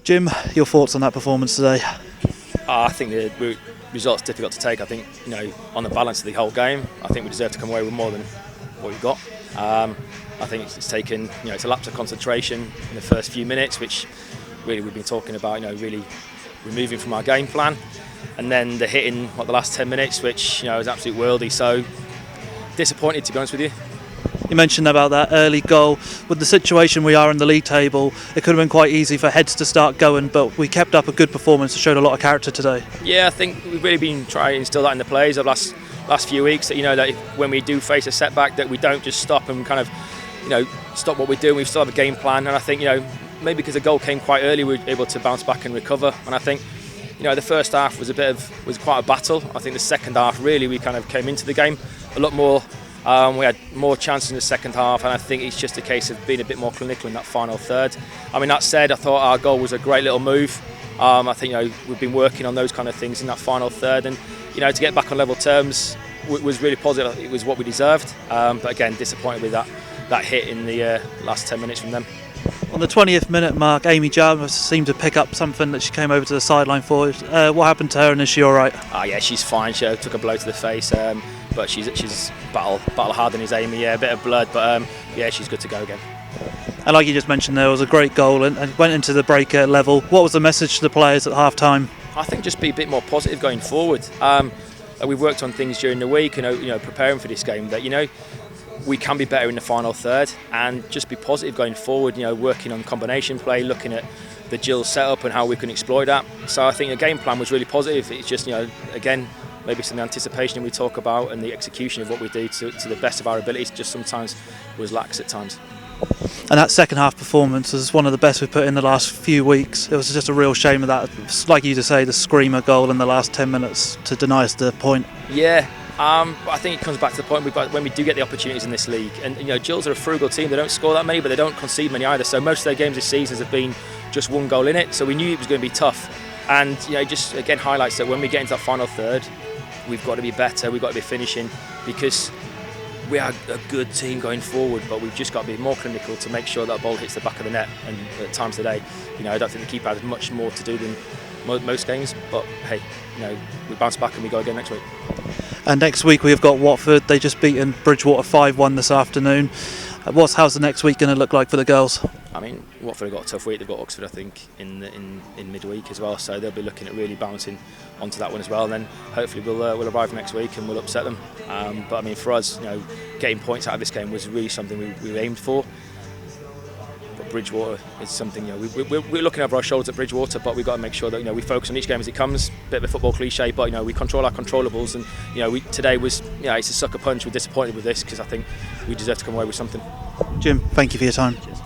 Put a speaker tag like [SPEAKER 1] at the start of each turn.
[SPEAKER 1] Jim, your thoughts on that performance today?
[SPEAKER 2] I think the result's difficult to take. I think, on the balance of the whole game, I think we deserve to come away with more than what we got. I think it's taken, it's a lapse of concentration in the first few minutes, which really we've been talking about, really removing from our game plan. And then the hit in the last 10 minutes, which, was absolute worldy. So disappointed, to be honest with you.
[SPEAKER 1] You mentioned about that early goal. With the situation we are in the league table, it could have been quite easy for heads to start going, but we kept up a good performance and showed a lot of character today.
[SPEAKER 2] Yeah, I think we've really been trying to instill that in the players over the last few weeks, that that when we do face a setback, that we don't just stop and kind of stop what we're doing. We still have a game plan, and I think maybe because the goal came quite early, we were able to bounce back and recover. And I think the first half was quite a battle. I think the second half, really, we kind of came into the game a lot more. We had more chances in the second half, and I think it's just a case of being a bit more clinical in that final third. I mean, that said, I thought our goal was a great little move. I think we've been working on those kind of things in that final third, and to get back on level terms was really positive. It was what we deserved, but again, disappointed with that hit in the last 10 minutes from them.
[SPEAKER 1] On the 20th minute mark, Amy Jarvis seemed to pick up something that she came over to the sideline for. What happened to her, and is she all right?
[SPEAKER 2] Yeah, she's fine. She took a blow to the face, but she's battle hardened as Amy. Yeah, a bit of blood, but she's good to go again.
[SPEAKER 1] And like you just mentioned, there was a great goal and went into the break at level. What was the message to the players at half time?
[SPEAKER 2] I think just be a bit more positive going forward. We've worked on things during the week, preparing for this game, that we can be better in the final third, and just be positive going forward, working on combination play, looking at the Jill setup and how we can exploit that. So I think the game plan was really positive. It's just, again, maybe some of the anticipation we talk about and the execution of what we do to the best of our abilities just sometimes was lax at times.
[SPEAKER 1] And that second half performance was one of the best we've put in the last few weeks. It was just a real shame of that, like you just say, the screamer goal in the last 10 minutes to deny us the point.
[SPEAKER 2] Yeah. I think it comes back to the point when we do get the opportunities in this league, and Gills are a frugal team. They don't score that many, but they don't concede many either. So most of their games this season have been just one goal in it. So we knew it was going to be tough, and it just again highlights that when we get into that final third, we've got to be better. We've got to be finishing, because we are a good team going forward, but we've just got to be more clinical to make sure that ball hits the back of the net. And at times today, I don't think the keeper has much more to do than most games. But hey, we bounce back and we go again next week.
[SPEAKER 1] And next week we've got Watford. They just beaten Bridgewater 5-1 this afternoon. How's the next week going to look like for the girls?
[SPEAKER 2] I mean, Watford have got a tough week. They've got Oxford, I think, in midweek as well. So they'll be looking at really bouncing onto that one as well. And then hopefully we'll arrive next week and we'll upset them. But I mean, for us, getting points out of this game was really something we aimed for. But Bridgewater is something, we're looking over our shoulders at Bridgewater, but we've got to make sure that we focus on each game as it comes. Bit of a football cliche, but we control our controllables. And today was it's a sucker punch. We're disappointed with this because I think we deserve to come away with something.
[SPEAKER 1] Jim, thank you for your time.
[SPEAKER 2] Cheers.